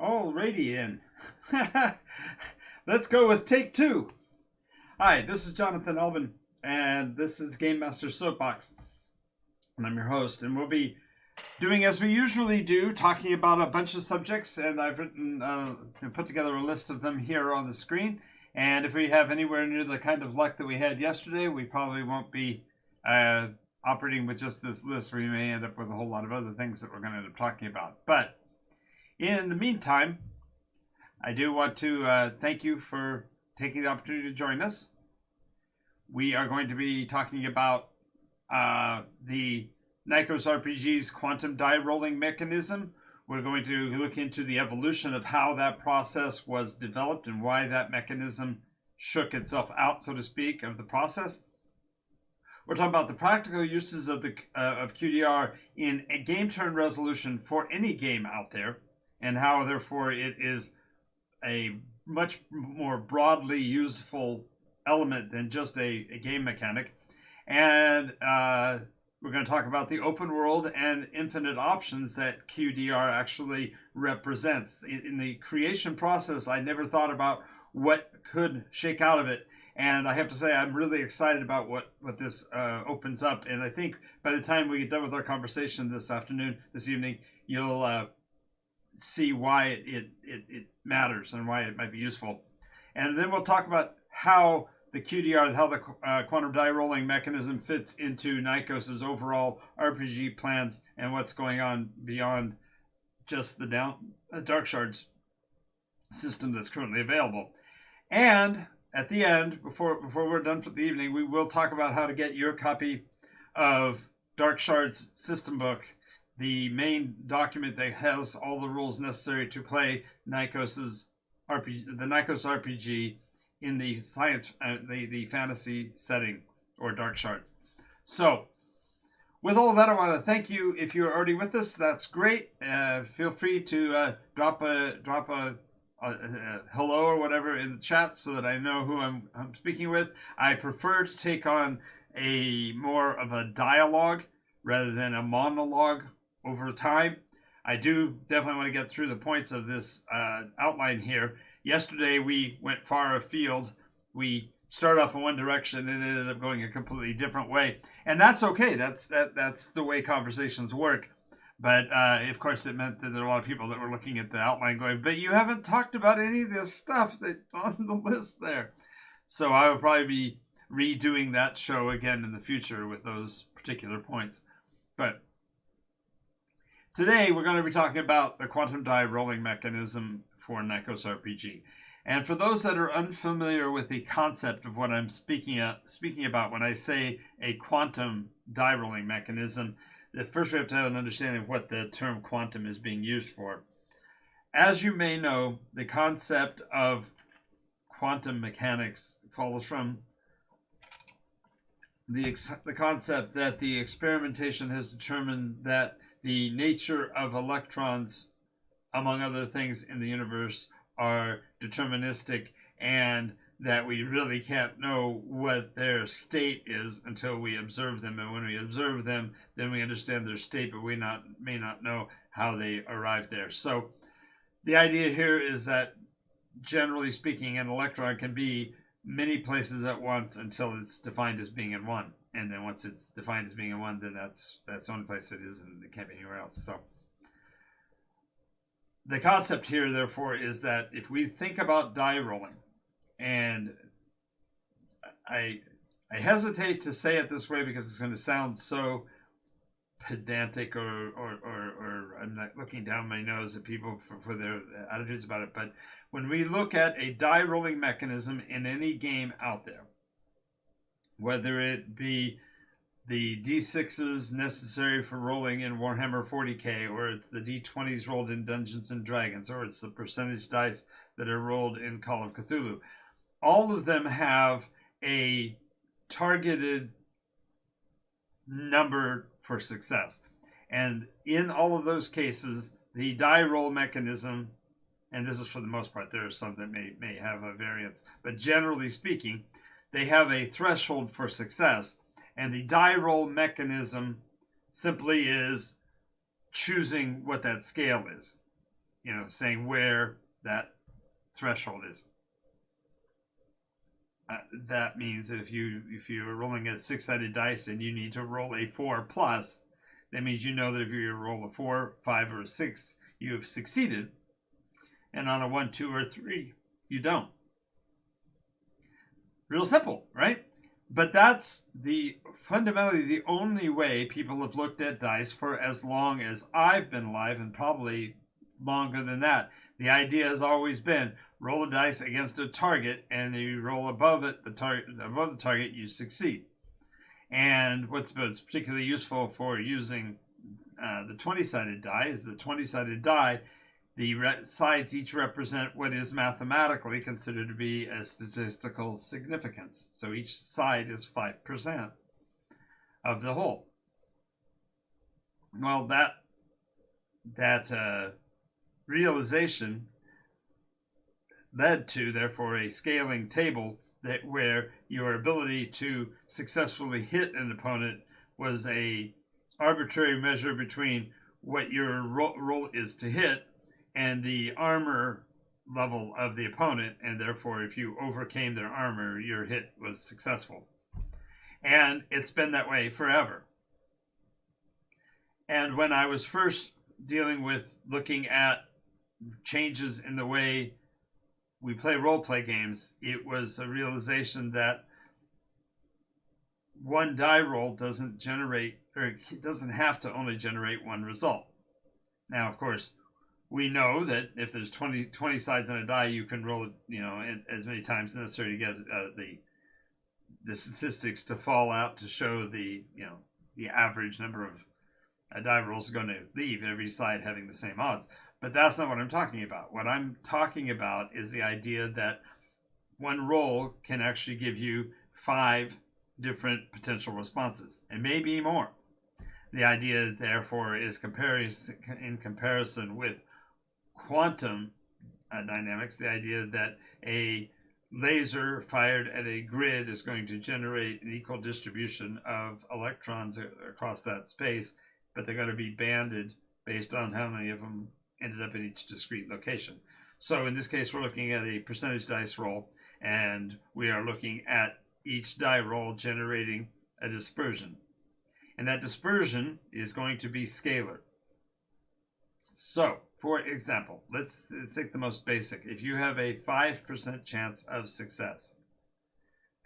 Alrighty then. Let's go with take two. Hi, this is Jonathan Elvin, and this is Game Master Soapbox. And I'm your host, and we'll be doing as we usually do, talking about a bunch of subjects, and I've written, put together a list of them here on the screen. And if we have anywhere near the kind of luck that we had yesterday, we probably won't be operating with just this list. We may end up with a whole lot of other things that we're going to end up talking about. But in the meantime, I do want to thank you for taking the opportunity to join us. We are going to be talking about the NycosRPG's quantum die rolling mechanism. We're going to look into the evolution of how that process was developed and why that mechanism shook itself out, so to speak, of the process. We're talking about the practical uses of QDR in a game turn resolution for any game out there, and how, therefore, it is a much more broadly useful element than just a game mechanic. And we're going to talk about the open world and infinite options that QDR actually represents. In the creation process, I never thought about what could shake out of it. And I have to say, I'm really excited about what this opens up. And I think by the time we get done with our conversation this evening, you'll see why it matters and why it might be useful. And then we'll talk about how the QDR, how the quantum die rolling mechanism fits into Nykos's overall RPG plans and what's going on beyond just the Dark Shards system that's currently available. And at the end, before we're done for the evening, we will talk about how to get your copy of Dark Shards system book, the main document that has all the rules necessary to play the Nykos RPG in the the fantasy setting, or Dark Shards. So, with all of that, I want to thank you. If you're already with us, that's great. Feel free to drop a hello or whatever in the chat so that I know who I'm speaking with. I prefer to take on a more of a dialogue rather than a monologue over time. I do definitely want to get through the points of this outline here. Yesterday we went far afield. We started off in one direction and ended up going a completely different way, and that's okay. That's the way conversations work. But of course, it meant that there are a lot of people that were looking at the outline going, "But you haven't talked about any of this stuff that's on the list there." So I will probably be redoing that show again in the future with those particular points. But today we're going to be talking about the quantum die rolling mechanism for NycosRPG. And for those that are unfamiliar with the concept of what I'm speaking about when I say a quantum die rolling mechanism, first we have to have an understanding of what the term quantum is being used for. As you may know, the concept of quantum mechanics follows from the concept that the experimentation has determined that the nature of electrons, among other things in the universe, are deterministic, and that we really can't know what their state is until we observe them. And when we observe them, then we understand their state, but we may not know how they arrived there. So the idea here is that, generally speaking, an electron can be many places at once until it's defined as being in one. And then once it's defined as being in one, then that's the only place it is, and it can't be anywhere else. So the concept here, therefore, is that if we think about die rolling, and I hesitate to say it this way because it's going to sound so pedantic, or I'm not looking down my nose at people for their attitudes about it. But when we look at a die rolling mechanism in any game out there, whether it be the D6s necessary for rolling in Warhammer 40k, or it's the D20s rolled in Dungeons and Dragons, or it's the percentage dice that are rolled in Call of Cthulhu, all of them have a targeted number for success. And in all of those cases, the die roll mechanism, and this is for the most part, there are some that may have a variance, but generally speaking, they have a threshold for success. And the die roll mechanism simply is choosing what that scale is. saying where that threshold is. That means that if you're rolling a 6-sided dice and you need to roll a 4 plus, that means that if you roll a 4, 5, or a 6, you have succeeded, and on a 1, 2, or 3, you don't. Real simple, right? But that's fundamentally the only way people have looked at dice for as long as I've been alive, and probably longer than that. The idea has always been roll a dice against a target, and if you roll above the target, you succeed. And what's particularly useful for using the 20-sided die is the 20-sided die. The sides each represent what is mathematically considered to be a statistical significance. So each side is 5% of the whole. Well, that realization led to, therefore, a scaling table where your ability to successfully hit an opponent was a arbitrary measure between what your roll is to hit and the armor level of the opponent, and therefore if you overcame their armor, your hit was successful. And it's been that way forever. And when I was first looking at changes in the way we play role-play games, it was a realization that one die roll doesn't have to only generate one result. Now, of course, we know that if there's 20 sides on a die, you can roll it, as many times as necessary to get the statistics to fall out to show the average number of die rolls going to leave, every side having the same odds. But that's not what I'm talking about. What I'm talking about is the idea that one roll can actually give you 5 different potential responses, and maybe more. The idea, therefore, is in comparison with quantum dynamics, the idea that a laser fired at a grid is going to generate an equal distribution of electrons across that space, but they're going to be banded based on how many of them ended up in each discrete location. So in this case, we're looking at a percentage dice roll, and we are looking at each die roll generating a dispersion. And that dispersion is going to be scalar. So, for example, let's take the most basic. If you have a 5% chance of success,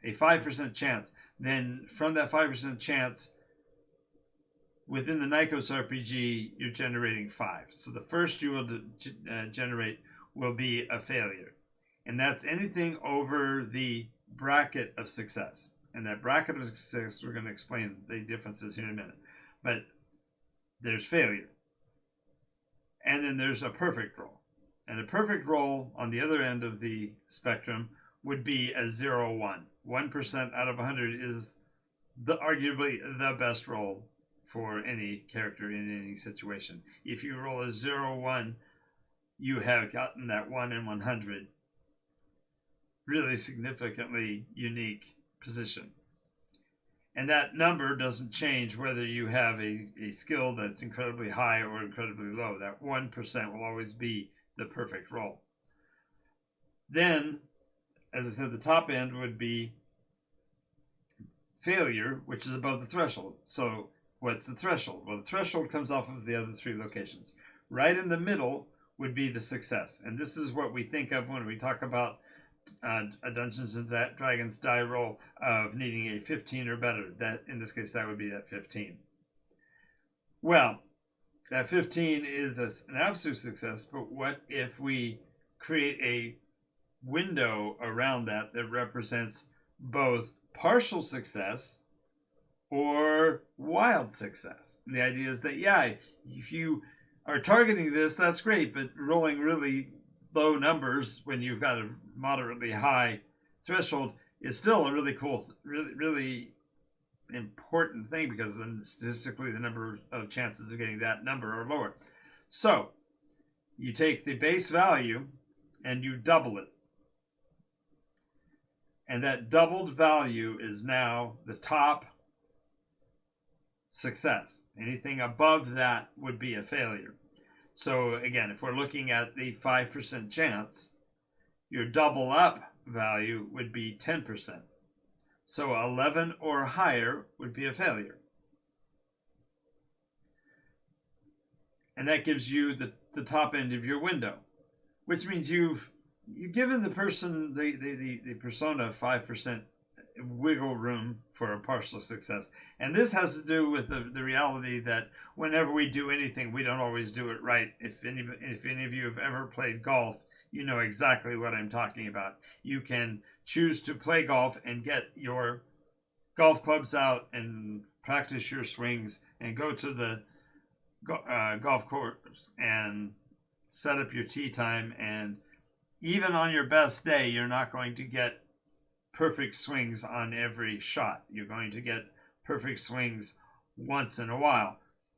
a 5% chance, then from that 5% chance, within the NycosRPG, you're generating 5. So the first you will generate will be a failure. And that's anything over the bracket of success. And that bracket of success, we're going to explain the differences here in a minute. But there's failure. And then there's a perfect roll. And a perfect roll on the other end of the spectrum would be a 0-1. 1% out of 100 is arguably the best roll for any character in any situation. If you roll a 0-1, you have gotten that 1 in 100 really significantly unique position. And that number doesn't change whether you have a skill that's incredibly high or incredibly low. That 1% will always be the perfect roll. Then, as I said, the top end would be failure, which is above the threshold. So what's the threshold? Well, the threshold comes off of the other 3 locations. Right in the middle would be the success. And this is what we think of when we talk about a Dungeons and Dragons die roll of needing a 15 or better. That, in this case, that would be that 15. Well, that 15 is an absolute success, but what if we create a window around that represents both partial success or wild success? And the idea is that, if you are targeting this, that's great, but rolling really low numbers when you've got a moderately high threshold is still a really cool, really important thing, because then statistically the number of chances of getting that number are lower. So you take the base value and you double it. And that doubled value is now the top success. Anything above that would be a failure. So again, if we're looking at the 5% chance, your double up value would be 10%. So 11 or higher would be a failure. And that gives you the top end of your window, which means you've given the person, the persona, 5% wiggle room for a partial success. And this has to do with the reality that whenever we do anything, we don't always do it right. If any of you have ever played golf, you know exactly what I'm talking about. You can choose to play golf and get your golf clubs out and practice your swings and go to the golf course and set up your tee time. And even on your best day, you're not going to get perfect swings on every shot. You're going to get perfect swings once in a while.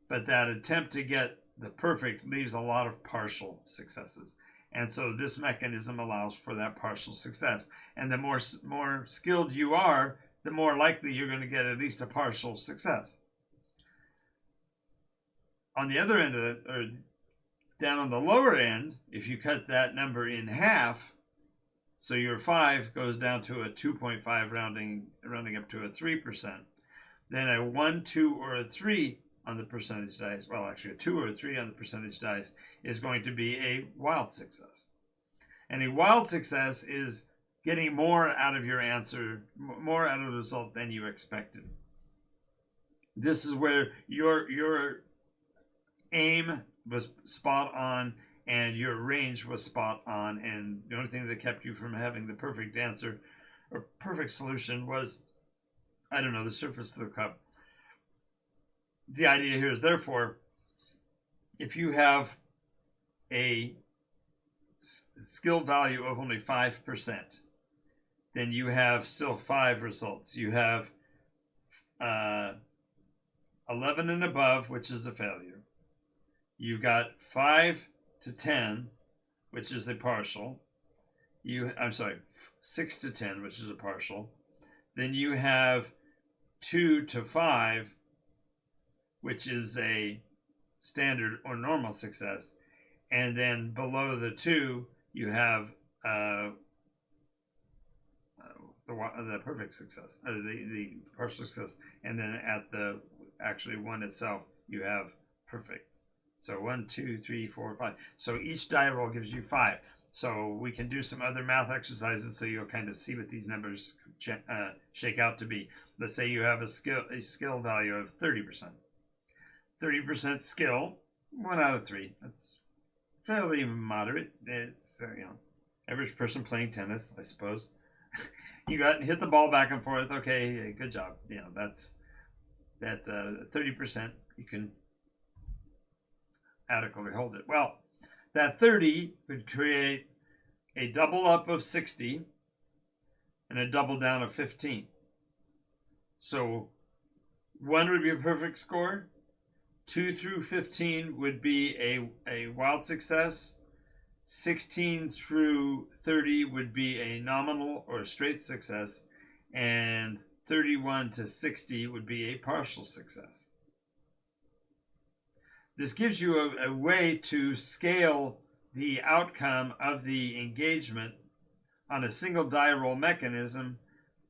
But that attempt to get the perfect leaves a lot of partial successes. And so this mechanism allows for that partial success. And the more skilled you are, the more likely you're going to get at least a partial success. On the other end of it, or down on the lower end, if you cut that number in half, so your 5 goes down to a 2.5 rounding up to a 3%, then a 1, 2, or a 3 on the percentage dice, well, actually a 2 or a 3 on the percentage dice, is going to be a wild success. And a wild success is getting more out of your answer, more out of the result than you expected. This is where your aim was spot on and your range was spot on, and the only thing that kept you from having the perfect answer or perfect solution was, I don't know, the surface of the cup. The idea here is, therefore, if you have a skill value of only 5%, then you have still 5 results. You have 11 and above, which is a failure. You've got 5 to 10, which is a partial. 6 to 10, which is a partial. Then you have 2 to 5, which is a standard or normal success. And then below the 2, you have the perfect success, the partial success. And then at the actually one itself, you have perfect. So 1, 2, 3, 4, 5. So each die roll gives you 5. So we can do some other math exercises so you'll kind of see what these numbers shake out to be. Let's say you have a skill value of 30%. 30% skill, 1 out of 3. That's fairly moderate. It's average person playing tennis, I suppose. You got and hit the ball back and forth. Okay, good job. That's 30%. You can adequately hold it. Well, that 30 would create a double up of 60 and a double down of 15. So 1 would be a perfect score. 2 through 15 would be a wild success. 16 through 30 would be a nominal or straight success. And 31 to 60 would be a partial success. This gives you a way to scale the outcome of the engagement on a single die roll mechanism,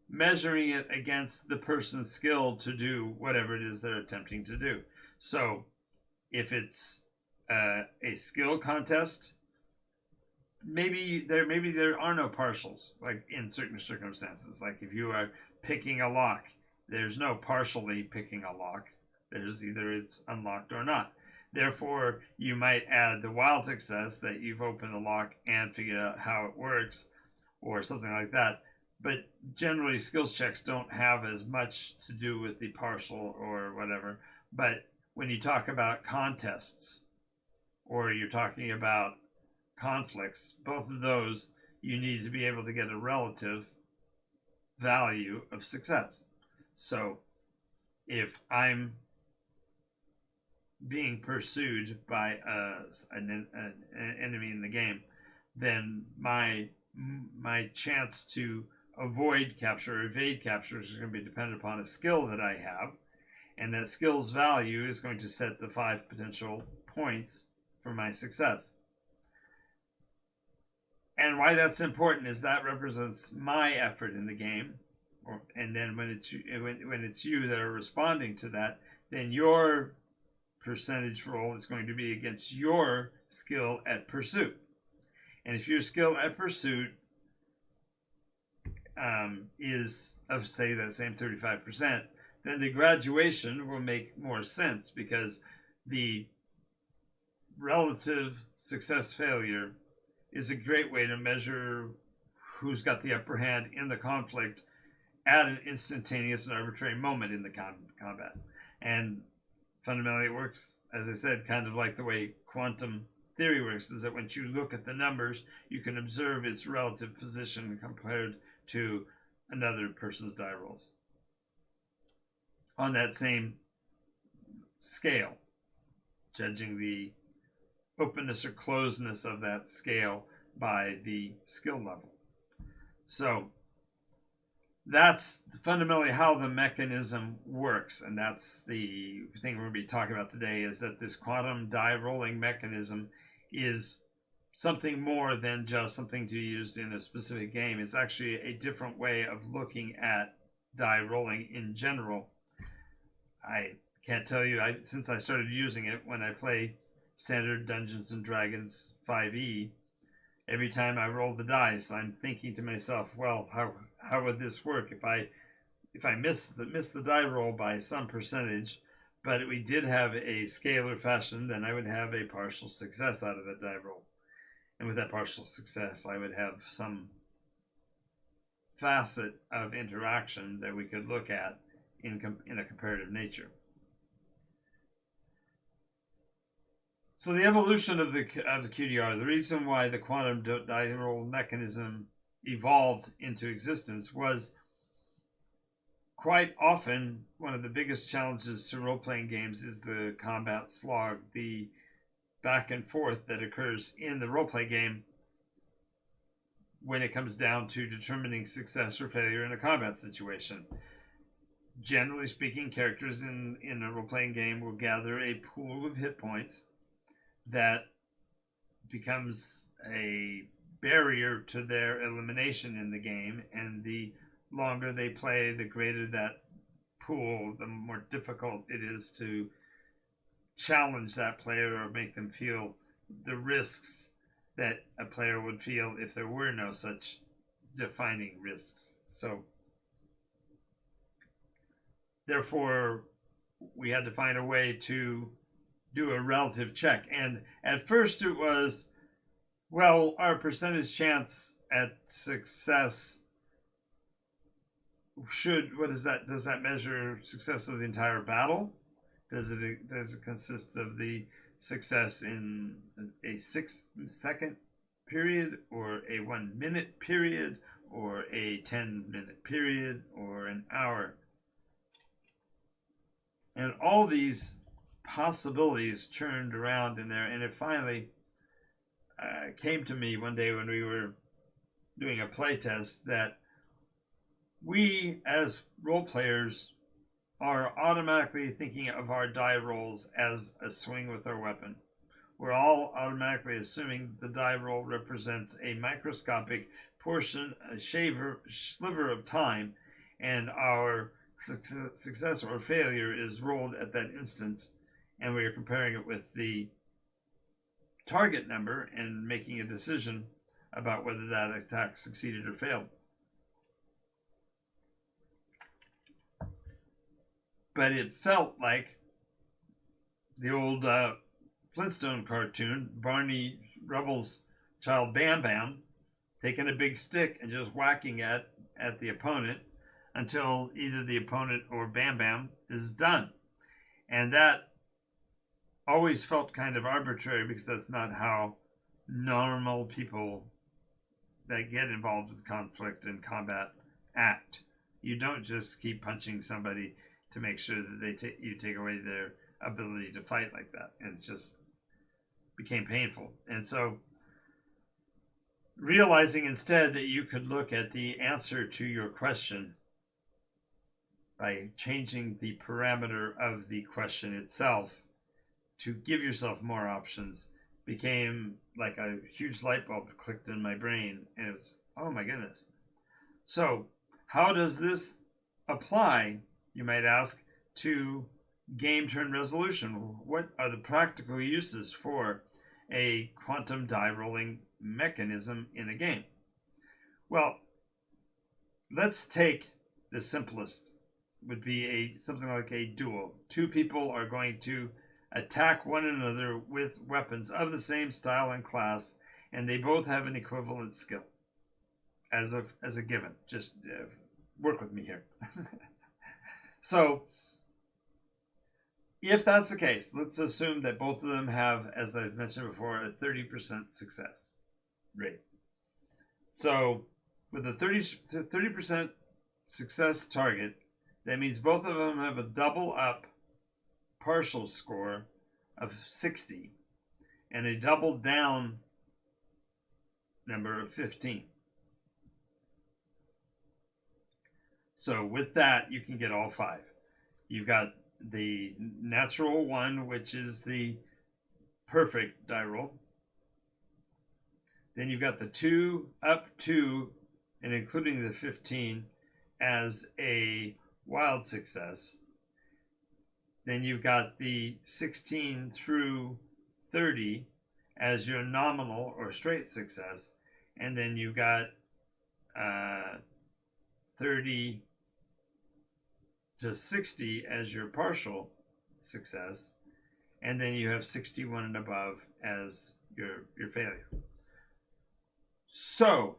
measuring it against the person's skill to do whatever it is they're attempting to do. So if it's a skill contest, maybe there are no partials, like in certain circumstances. Like if you are picking a lock, there's no partially picking a lock. There's either it's unlocked or not. Therefore, you might add the wild success that you've opened the lock and figured out how it works or something like that. But generally, skills checks don't have as much to do with the partial or whatever. But when you talk about contests or you're talking about conflicts, both of those, you need to be able to get a relative value of success. So if I'm being pursued by an enemy in the game, then my chance to avoid capture or evade capture is going to be dependent upon a skill that I have, and that skill's value is going to set the 5 potential points for my success. And why that's important is that represents my effort in the game. And then when it's you that are responding to that, then your percentage roll is going to be against your skill at pursuit. And if your skill at pursuit is of, say, that same 35%, then the graduation will make more sense, because the relative success failure is a great way to measure who's got the upper hand in the conflict at an instantaneous and arbitrary moment in the combat. And fundamentally it works, as I said, kind of like the way quantum theory works, is that once you look at the numbers, you can observe its relative position compared to another person's die rolls on that same scale, judging the openness or closeness of that scale by the skill level. So that's fundamentally how the mechanism works, and that's the thing we're going to be talking about today, is that this quantum die rolling mechanism is something more than just something to be used in a specific game. It's actually a different way of looking at die rolling in general. I can't tell you, since I started using it when I play standard Dungeons and Dragons 5e, every time I roll the dice, I'm thinking to myself, well, how would this work if I miss the die roll by some percentage, but we did have a scalar fashion, then I would have a partial success out of that die roll. And with that partial success, I would have some facet of interaction that we could look at in a comparative nature. So the evolution of the QDR, the reason why the quantum die roll mechanism evolved into existence, was quite often one of the biggest challenges to role-playing games is the combat slog, the back and forth that occurs in the role-play game when it comes down to determining success or failure in a combat situation. Generally speaking, characters in a role-playing game will gather a pool of hit points that becomes a barrier to their elimination in the game, and the longer they play, the greater that pool, the more difficult it is to challenge that player or make them feel the risks that a player would feel if there were no such defining risks. So therefore we had to find a way to do a relative check. And at first it was, well, our percentage chance at success does that measure success of the entire battle? Does it consist of the success in a 6-second period, or a 1-minute period, or a 10-minute period, or an hour? And all these possibilities churned around in there, and it finally came to me one day when we were doing a play test that we as role players are automatically thinking of our die rolls as a swing with our weapon. We're all automatically assuming the die roll represents a microscopic portion, a sliver of time, and our success or failure is rolled at that instant, and we are comparing it with the target number and making a decision about whether that attack succeeded or failed. But it felt like the old Flintstone cartoon, Barney Rubble's child Bam Bam, taking a big stick and just whacking at the opponent until either the opponent or Bam Bam is done. And that always felt kind of arbitrary, because that's not how normal people that get involved with conflict and combat act. You don't just keep punching somebody to make sure that you take away their ability to fight like that. And it just became painful. And so realizing instead that you could look at the answer to your question by changing the parameter of the question itself to give yourself more options, became like a huge light bulb clicked in my brain, and it was, oh my goodness. So, how does this apply, you might ask, to game turn resolution? What are the practical uses for a quantum die rolling mechanism in a game? Well, let's take the simplest, would be something like a duel. Two people are going to attack one another with weapons of the same style and class, and they both have an equivalent skill as a given. Just work with me here. So if that's the case, let's assume that both of them have, as I've mentioned before, a 30% success rate. So with a 30% success target, that means both of them have a double up partial score of 60 and a double down number of 15. So with that, you can get all 5. You've got the natural 1, which is the perfect die roll. Then you've got the 2 up 2, and including the 15 as a wild success. Then you've got the 16 through 30 as your nominal or straight success. And then you've got 30 to 60 as your partial success. And then you have 61 and above as your failure. So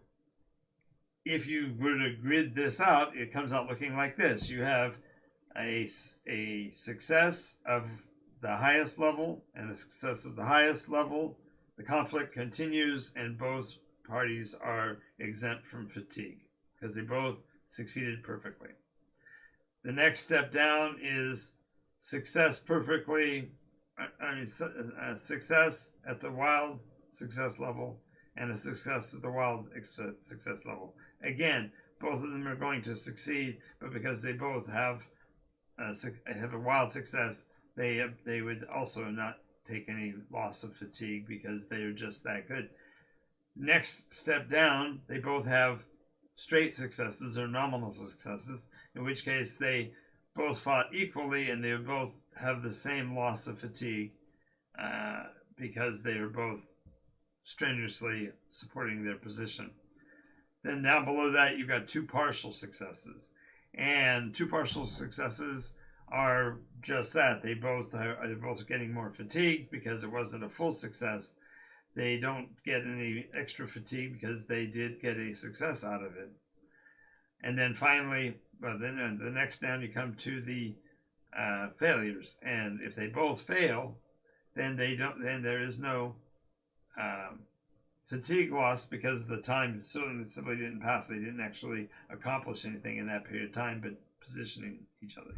if you were to grid this out, it comes out looking like this. You have a success of the highest level and a success of the highest level. The conflict continues, and both parties are exempt from fatigue because they both succeeded perfectly. The next step down is success perfectly, success at the wild success level and a success at the wild success level. Again, both of them are going to succeed, but because they both have a wild success, they would also not take any loss of fatigue because they are just that good. Next step down, they both have straight successes or nominal successes, in which case they both fought equally and they would both have the same loss of fatigue because they are both strenuously supporting their position. Then down below that, you've got 2 partial successes. And 2 partial successes are just that. They're both getting more fatigue because it wasn't a full success. They don't get any extra fatigue because they did get a success out of it. And then finally, then the next down you come to the failures. And if they both fail, then there is no fatigue loss because the time simply didn't pass. They didn't actually accomplish anything in that period of time, but positioning each other.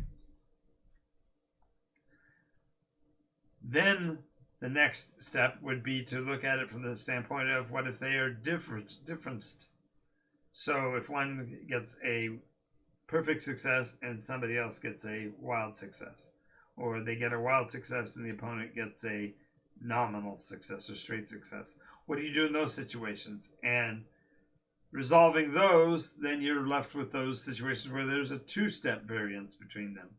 Then the next step would be to look at it from the standpoint of what if they are differenced. So if one gets a perfect success and somebody else gets a wild success, or they get a wild success and the opponent gets a nominal success or straight success. What do you do in those situations? And resolving those, then you're left with those situations where there's a 2-step variance between them.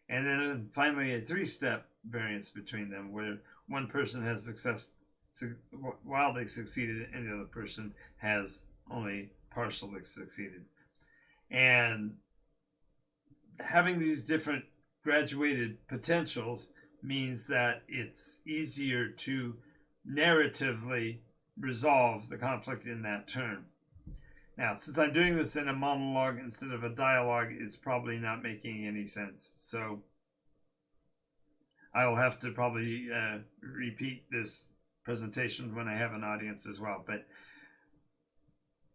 And then finally a 3-step variance between them where one person has wildly succeeded and the other person has only partially succeeded. And having these different graduated potentials means that it's easier to narratively resolve the conflict in that turn. Now, since I'm doing this in a monologue instead of a dialogue, it's probably not making any sense. So I will have to probably repeat this presentation when I have an audience as well. But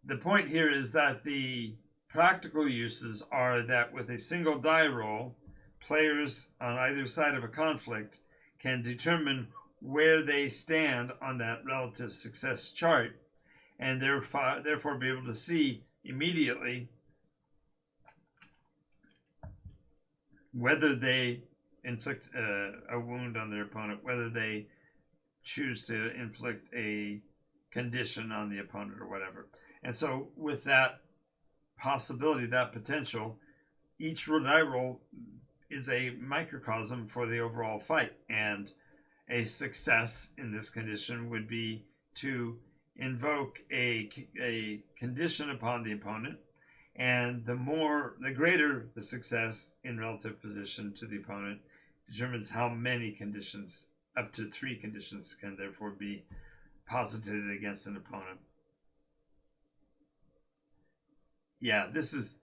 the point here is that the practical uses are that with a single die roll, players on either side of a conflict can determine where they stand on that relative success chart and therefore be able to see immediately whether they inflict a wound on their opponent, whether they choose to inflict a condition on the opponent or whatever. And so with that possibility, that potential, each die roll is a microcosm for the overall fight. And a success in this condition would be to invoke a condition upon the opponent, and the greater the success in relative position to the opponent determines how many conditions, up to 3 conditions, can therefore be posited against an opponent. Yeah, this is,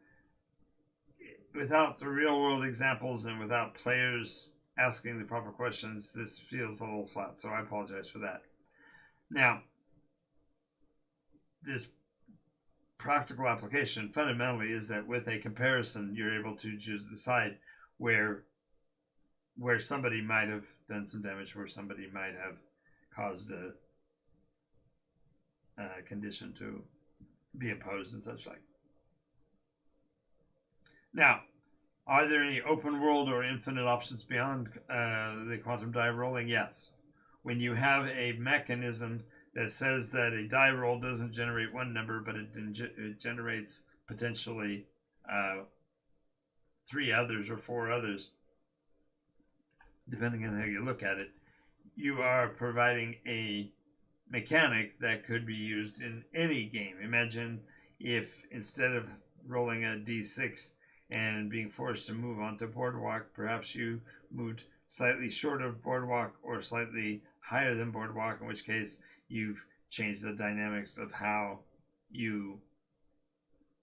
without the real world examples and without players asking the proper questions, this feels a little flat, so I apologize for that. Now, this practical application fundamentally is that with a comparison, you're able to just decide where somebody might have done some damage, where somebody might have caused a condition to be imposed and such like. Now, are there any open world or infinite options beyond the quantum die rolling? Yes. When you have a mechanism that says that a die roll doesn't generate one number, but it generates potentially 3 others or 4 others, depending on how you look at it, you are providing a mechanic that could be used in any game. Imagine if instead of rolling a d6 and being forced to move onto boardwalk, perhaps you moved slightly short of boardwalk or slightly higher than boardwalk, in which case you've changed the dynamics of how you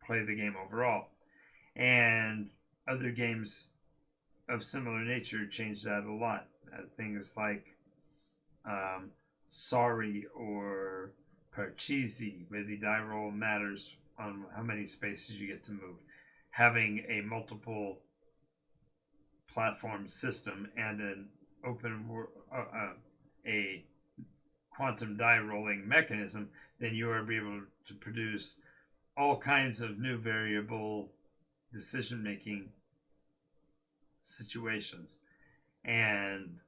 play the game overall. And other games of similar nature change that a lot. Things like Sorry or Parcheesi, where the die roll matters on how many spaces you get to move. Having a multiple platform system and an open a quantum die rolling mechanism, then you are able to produce all kinds of new variable decision making situations. And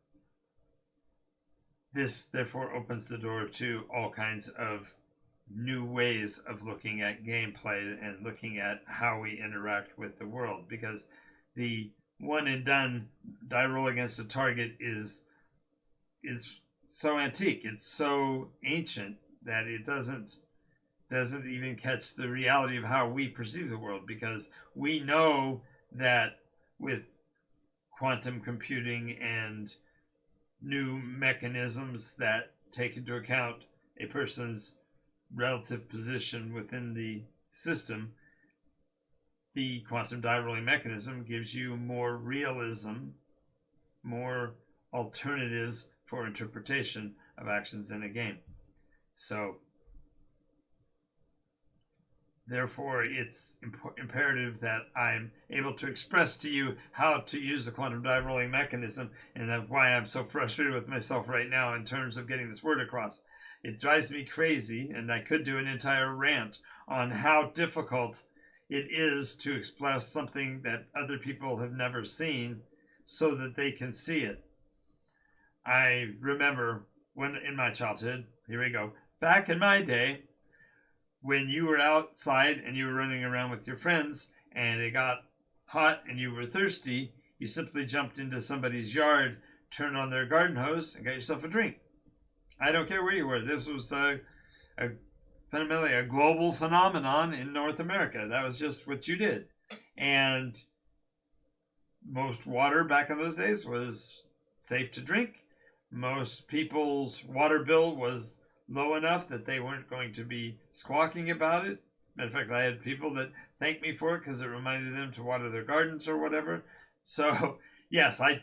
this therefore opens the door to all kinds of new ways of looking at gameplay and looking at how we interact with the world, because the one and done die roll against a target is so antique, it's so ancient that it doesn't even catch the reality of how we perceive the world, because we know that with quantum computing and new mechanisms that take into account a person's relative position within the system, the quantum die rolling mechanism gives you more realism, more alternatives for interpretation of actions in a game. So therefore, it's imperative that I'm able to express to you how to use the quantum die rolling mechanism, and that's why I'm so frustrated with myself right now in terms of getting this word across. It drives me crazy, and I could do an entire rant on how difficult it is to express something that other people have never seen so that they can see it. I remember when in my childhood, here we go, back in my day, when you were outside and you were running around with your friends and it got hot and you were thirsty, you simply jumped into somebody's yard, turned on their garden hose, and got yourself a drink. I don't care where you were. This was fundamentally a global phenomenon in North America. That was just what you did. And most water back in those days was safe to drink. Most people's water bill was low enough that they weren't going to be squawking about it. Matter of fact, I had people that thanked me for it because it reminded them to water their gardens or whatever. So yes, I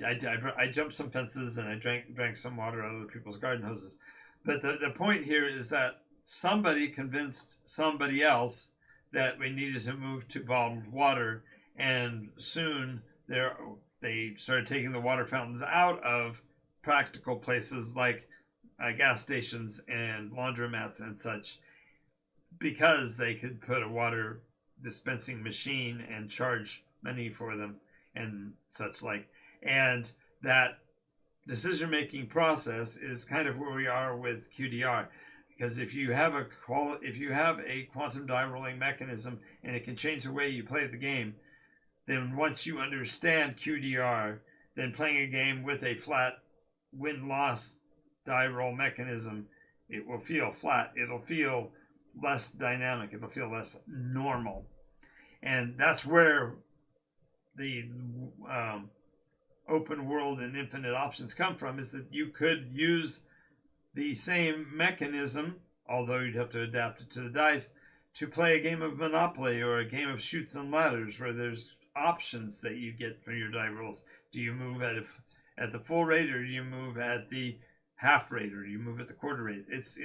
jumped some fences and I drank some water out of other people's garden hoses. But the point here is that somebody convinced somebody else that we needed to move to bottled water, and soon they started taking the water fountains out of practical places like gas stations and laundromats and such, because they could put a water dispensing machine and charge money for them and such like. And that decision-making process is kind of where we are with QDR. Because if you have a quantum die rolling mechanism and it can change the way you play the game, then once you understand QDR, then playing a game with a flat win-loss die roll mechanism, it will feel flat. It'll feel less dynamic. It'll feel less normal. And that's where the open world and infinite options come from, is that you could use the same mechanism, although you'd have to adapt it to the dice, to play a game of Monopoly or a game of Chutes and Ladders, where there's options that you get from your die rolls. Do you move at the full rate, or do you move at the half rate, or do you move at the quarter rate? It's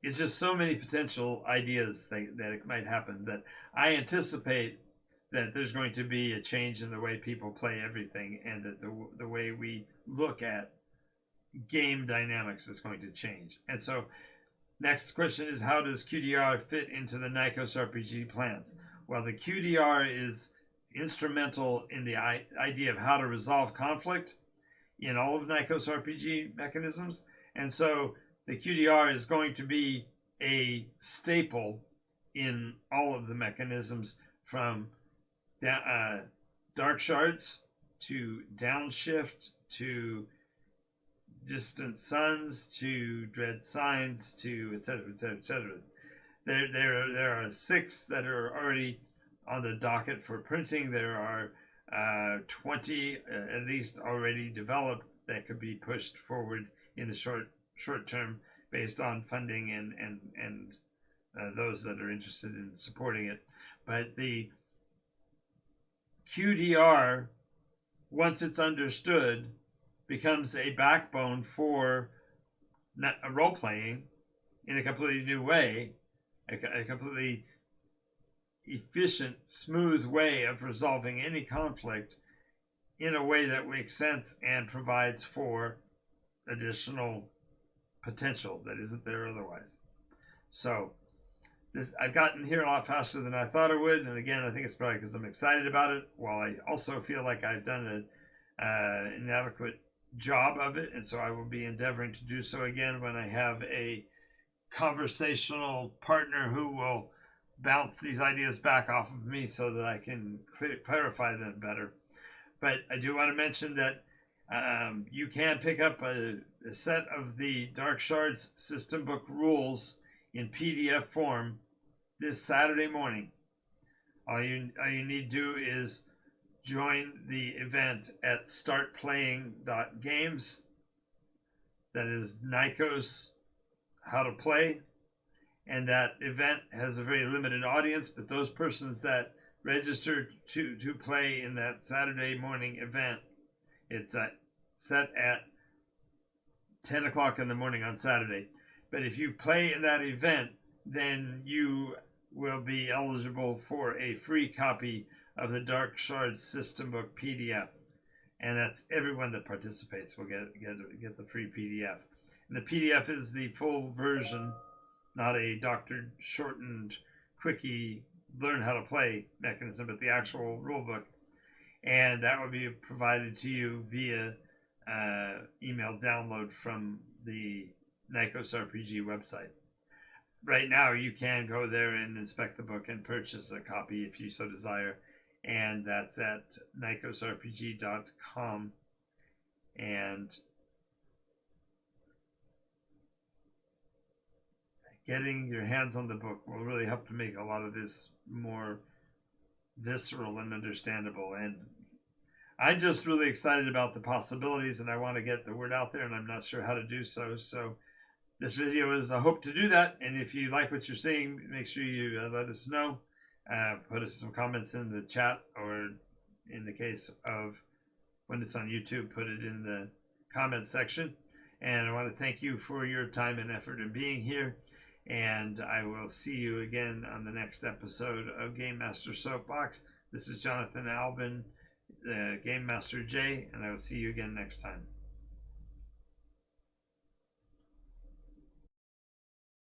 just so many potential ideas that it might happen, that I anticipate that there's going to be a change in the way people play everything, and that the way we look at game dynamics is going to change. And so next question is, how does QDR fit into the NycosRPG plans? Well, the QDR is instrumental in the idea of how to resolve conflict in all of NycosRPG mechanisms. And so the QDR is going to be a staple in all of the mechanisms, from dark shards to downshift to distant suns to dread signs to etc., etc., etc. There are 6 that are already on the docket for printing. There are 20 at least already developed that could be pushed forward in the short term, based on funding and those that are interested in supporting it. But the QDR, once it's understood, becomes a backbone for role playing in a completely new way, a completely efficient, smooth way of resolving any conflict in a way that makes sense and provides for additional potential that isn't there otherwise. So I've gotten here a lot faster than I thought I would, and again, I think it's probably because I'm excited about it, while I also feel like I've done an inadequate job of it, and so I will be endeavoring to do so again when I have a conversational partner who will bounce these ideas back off of me so that I can clarify them better. But I do want to mention that you can pick up a set of the Dark Shards system book rules in PDF form this Saturday morning. All you need to do is join the event at startplaying.games. That is Nykos How to Play. And that event has a very limited audience, but those persons that register to play in that Saturday morning event, it's set at 10 o'clock in the morning on Saturday. But if you play in that event, then you will be eligible for a free copy of the Dark Shards System Book PDF. And that's everyone that participates will get the free PDF. And the PDF is the full version, not a doctored, shortened, quickie, learn how to play mechanism, but the actual rule book. And that will be provided to you via email download from the NycosRPG website. Right now, you can go there and inspect the book and purchase a copy if you so desire. And that's at NycosRPG.com. And getting your hands on the book will really help to make a lot of this more visceral and understandable. And I'm just really excited about the possibilities, and I want to get the word out there, and I'm not sure how to do so. So this video is a hope to do that. And if you like what you're seeing, make sure you let us know. Put us some comments in the chat, or in the case of when it's on YouTube, put it in the comments section. And I want to thank you for your time and effort in being here. And I will see you again on the next episode of Game Master Soapbox. This is Jonathan Albin, the Game Master J, and I will see you again next time.